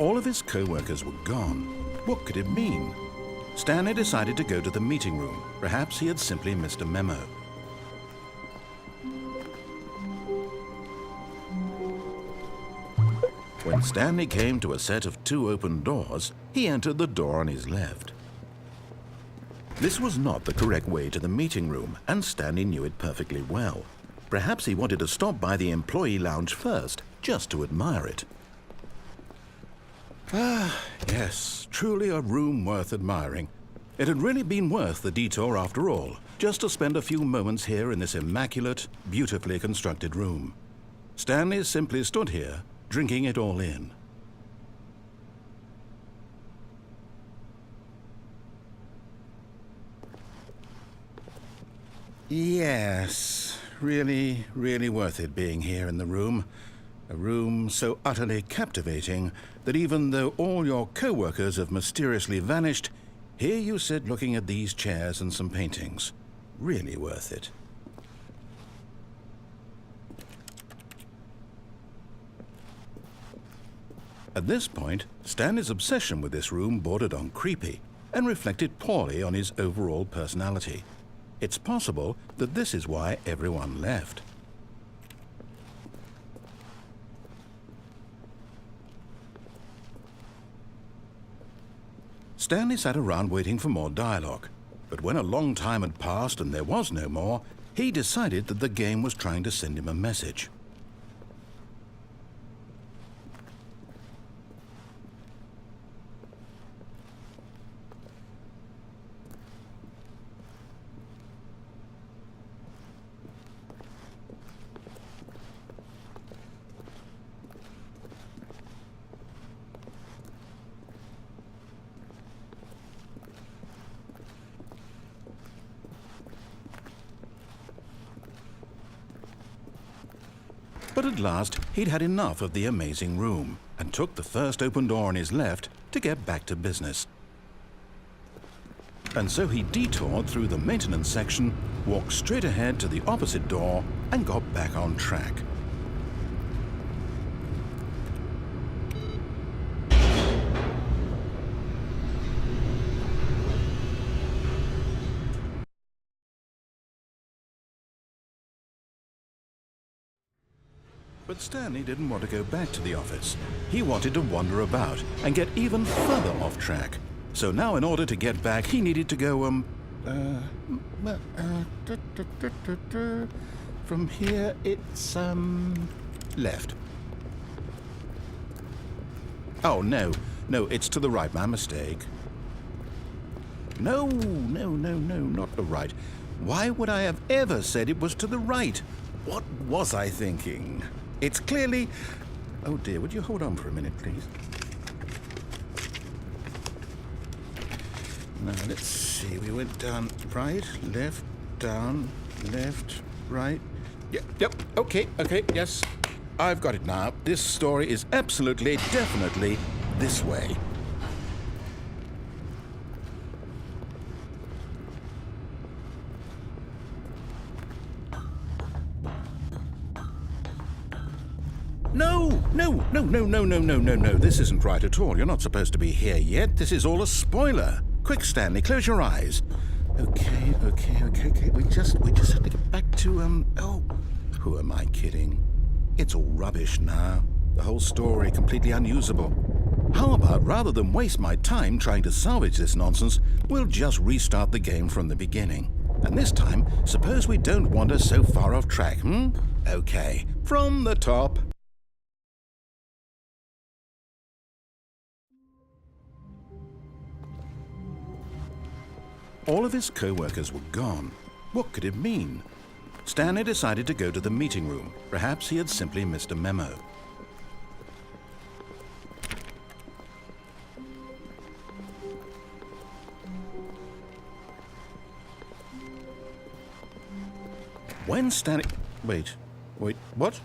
All of his co-workers were gone. What could it mean? Stanley decided to go to the meeting room. Perhaps he had simply missed a memo. When Stanley came to a set of 2 open doors, he entered the door on his left. This was not the correct way to the meeting room, and Stanley knew it perfectly well. Perhaps he wanted to stop by the employee lounge first, just to admire it. Ah, yes, truly a room worth admiring. It had really been worth the detour after all, just to spend a few moments here in this immaculate, beautifully constructed room. Stanley simply stood here, drinking it all in. Yes, really, really worth it being here in the room. A room so utterly captivating that even though all your co-workers have mysteriously vanished, here you sit looking at these chairs and some paintings. Really worth it. At this point, Stanley's obsession with this room bordered on creepy and reflected poorly on his overall personality. It's possible that this is why everyone left. Stanley sat around waiting for more dialogue, but when a long time had passed and there was no more, he decided that the game was trying to send him a message. But at last, he'd had enough of the amazing room and took the first open door on his left to get back to business. And so he detoured through the maintenance section, walked straight ahead to the opposite door, and got back on track. But Stanley didn't want to go back to the office. He wanted to wander about and get even further off track. So now in order to get back, he needed to go, from here it's, left. Oh, no, it's to the right, my mistake. No, not the right. Why would I have ever said it was to the right? What was I thinking? It's clearly... Oh dear, would you hold on for a minute, please? Now, let's see. We went down right, left, down, left, right. Yep, okay, yes. I've got it now. This story is absolutely, definitely this way. No. This isn't right at all. You're not supposed to be here yet. This is all a spoiler. Quick, Stanley, close your eyes. Okay. We just have to get back to, oh, who am I kidding? It's all rubbish now. The whole story completely unusable. How about, rather than waste my time trying to salvage this nonsense, we'll just restart the game from the beginning. And this time, suppose we don't wander so far off track, Okay, from the top. All of his co-workers were gone. What could it mean? Stanley decided to go to the meeting room. Perhaps he had simply missed a memo. When Stanley... Wait, what?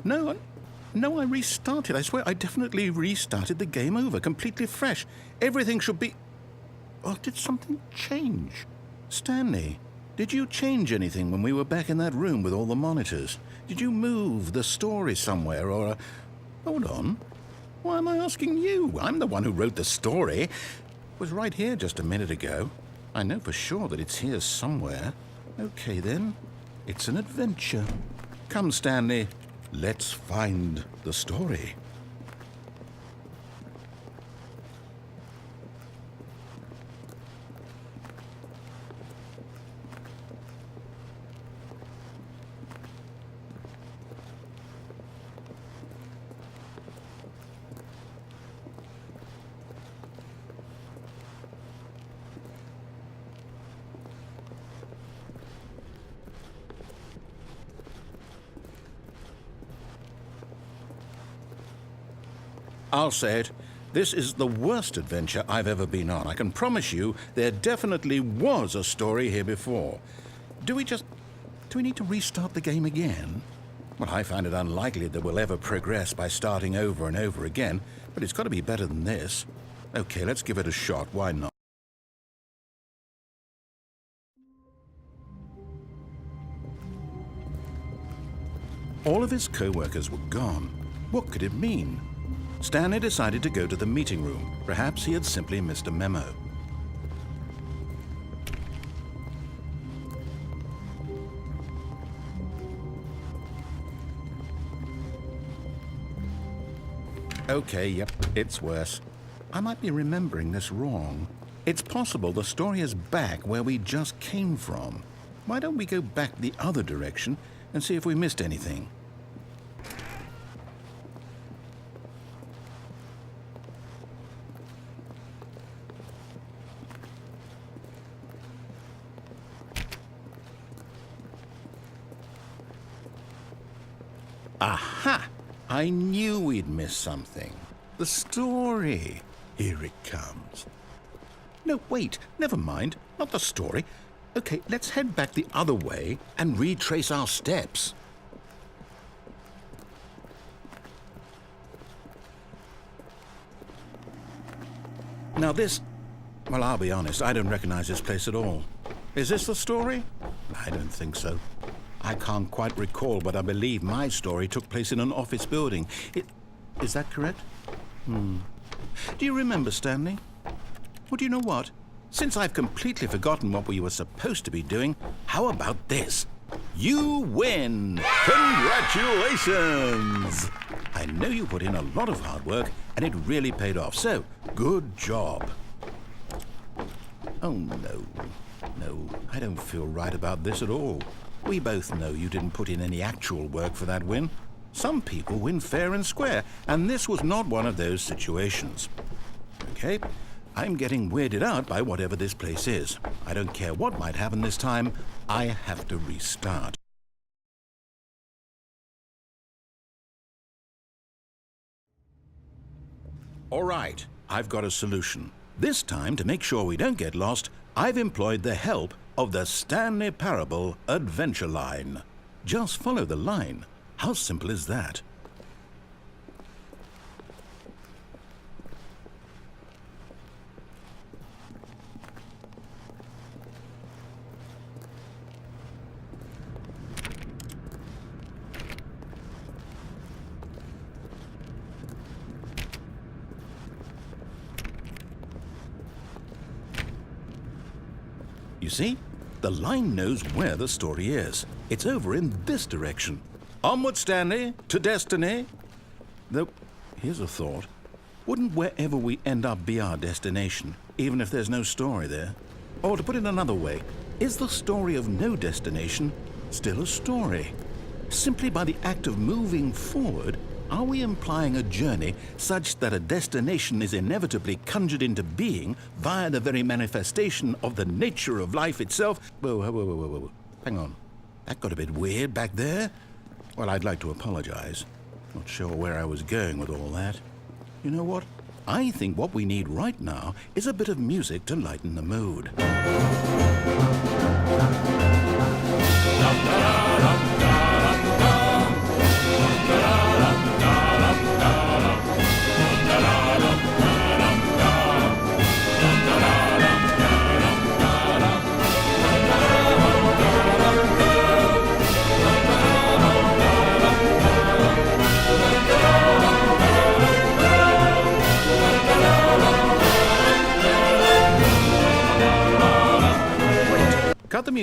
No, I restarted. I swear I definitely restarted the game over, completely fresh. Everything should be... Oh, did something change? Stanley, did you change anything when we were back in that room with all the monitors? Did you move the story somewhere or... Hold on. Why am I asking you? I'm the one who wrote the story. It was right here just a minute ago. I know for sure that it's here somewhere. Okay, then. It's an adventure. Come, Stanley. Let's find the story. I'll say it. This is the worst adventure I've ever been on. I can promise you there definitely was a story here before. Do we need to restart the game again? Well, I find it unlikely that we'll ever progress by starting over and over again, but it's got to be better than this. Okay, let's give it a shot. Why not? All of his co-workers were gone. What could it mean? Stanley decided to go to the meeting room. Perhaps he had simply missed a memo. Okay, yep, it's worse. I might be remembering this wrong. It's possible the story is back where we just came from. Why don't we go back the other direction and see if we missed anything? Aha! I knew we'd miss something. The story. Here it comes. No, wait, never mind. Not the story. Okay, let's head back the other way and retrace our steps. Now this... Well, I'll be honest, I don't recognize this place at all. Is this the story? I don't think so. I can't quite recall, but I believe my story took place in an office building. Is that correct? Do you remember, Stanley? Well, do you know what? Since I've completely forgotten what we were supposed to be doing, how about this? You win! Congratulations! I know you put in a lot of hard work, and it really paid off, so good job. Oh, no. No, I don't feel right about this at all. We both know you didn't put in any actual work for that win. Some people win fair and square, and this was not one of those situations. Okay, I'm getting weirded out by whatever this place is. I don't care what might happen this time. I have to restart. All right, I've got a solution. This time, to make sure we don't get lost, I've employed the help of the Stanley Parable Adventure Line. Just follow the line. How simple is that? You see? The line knows where the story is. It's over in this direction. Onward, Stanley, to destiny. Though, here's a thought. Wouldn't wherever we end up be our destination, even if there's no story there? Or to put it another way, is the story of no destination still a story? Simply by the act of moving forward, are we implying a journey such that a destination is inevitably conjured into being via the very manifestation of the nature of life itself? Whoa. Hang on. That got a bit weird back there. Well, I'd like to apologize. Not sure where I was going with all that. You know what? I think what we need right now is a bit of music to lighten the mood.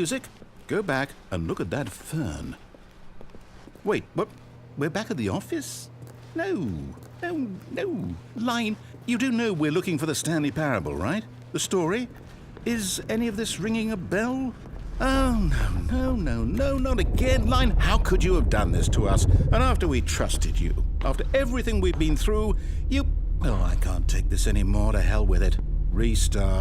music. Go back and look at that fern. Wait, what? We're back at the office? No. Line, you do know we're looking for the Stanley Parable, right? The story? Is any of this ringing a bell? Oh, no, not again. Line, how could you have done this to us? And after we trusted you, after everything we've been through, you... Oh, I can't take this anymore. To hell with it. Restart.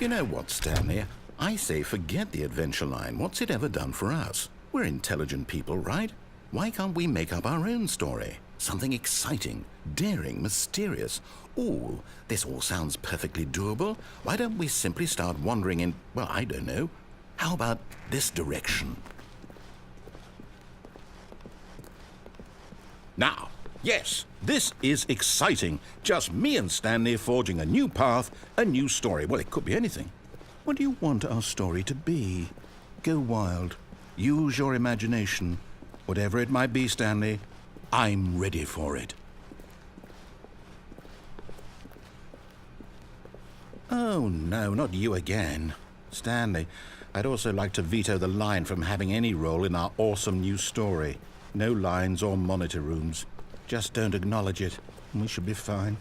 You know what, Stanley? I say forget the adventure line. What's it ever done for us? We're intelligent people, right? Why can't we make up our own story? Something exciting, daring, mysterious. Ooh, this all sounds perfectly doable. Why don't we simply start wandering in, well, I don't know. How about this direction? Now, yes, this is exciting. Just me and Stanley forging a new path, a new story. Well, it could be anything. What do you want our story to be? Go wild. Use your imagination. Whatever it might be, Stanley, I'm ready for it. Oh, no, not you again. Stanley, I'd also like to veto the line from having any role in our awesome new story. No lines or monitor rooms. Just don't acknowledge it, and we should be fine.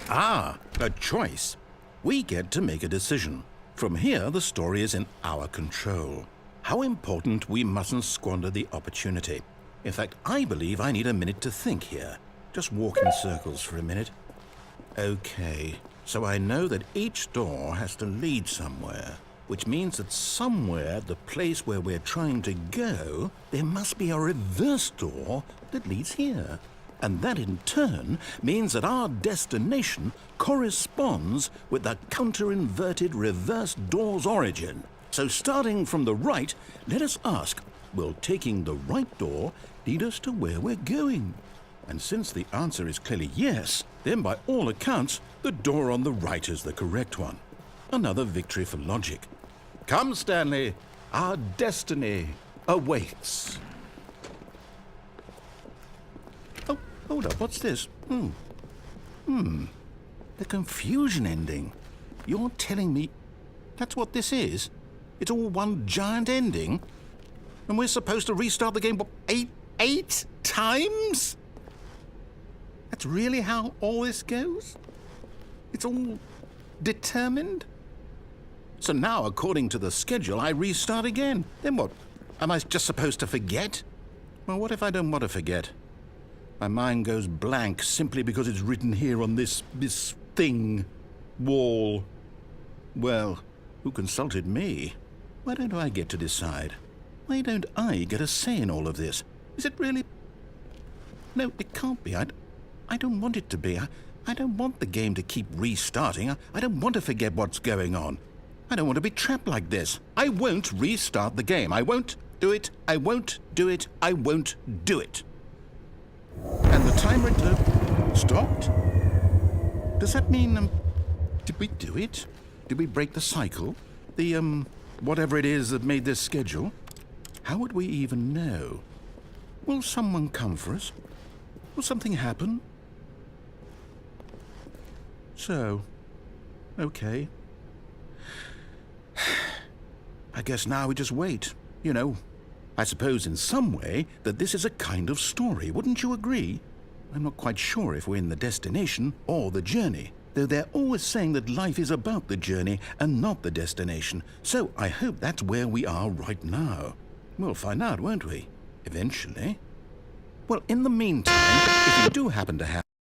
Ah, a choice. We get to make a decision. From here, the story is in our control. How important we mustn't squander the opportunity. In fact, I believe I need a minute to think here. Just walk in circles for a minute. Okay, so I know that each door has to lead somewhere, which means that somewhere, the place where we're trying to go, there must be a reverse door that leads here. And that in turn means that our destination corresponds with the counter-inverted reverse door's origin. So starting from the right, let us ask, will taking the right door lead us to where we're going? And since the answer is clearly yes, then by all accounts, the door on the right is the correct one. Another victory for logic. Come, Stanley, our destiny awaits. Oh, hold up, what's this? The confusion ending. You're telling me that's what this is? It's all one giant ending? And we're supposed to restart the game, what, eight times? That's really how all this goes? It's all determined? So now, according to the schedule, I restart again. Then what? Am I just supposed to forget? Well, what if I don't want to forget? My mind goes blank simply because it's written here on this thing, wall. Well, who consulted me? Why don't I get to decide? Why don't I get a say in all of this? Is it really? No, it can't be. I don't want it to be. I don't want the game to keep restarting. I don't want to forget what's going on. I don't want to be trapped like this. I won't restart the game. I won't do it. I won't do it. I won't do it. And the timer stopped? Does that mean, did we do it? Did we break the cycle? The, whatever it is that made this schedule? How would we even know? Will someone come for us? Will something happen? So, okay. I guess now we just wait, you know. I suppose in some way that this is a kind of story, wouldn't you agree? I'm not quite sure if we're in the destination or the journey, though they're always saying that life is about the journey and not the destination, so I hope that's where we are right now. We'll find out, won't we? Eventually. Well, in the meantime, if you do happen to have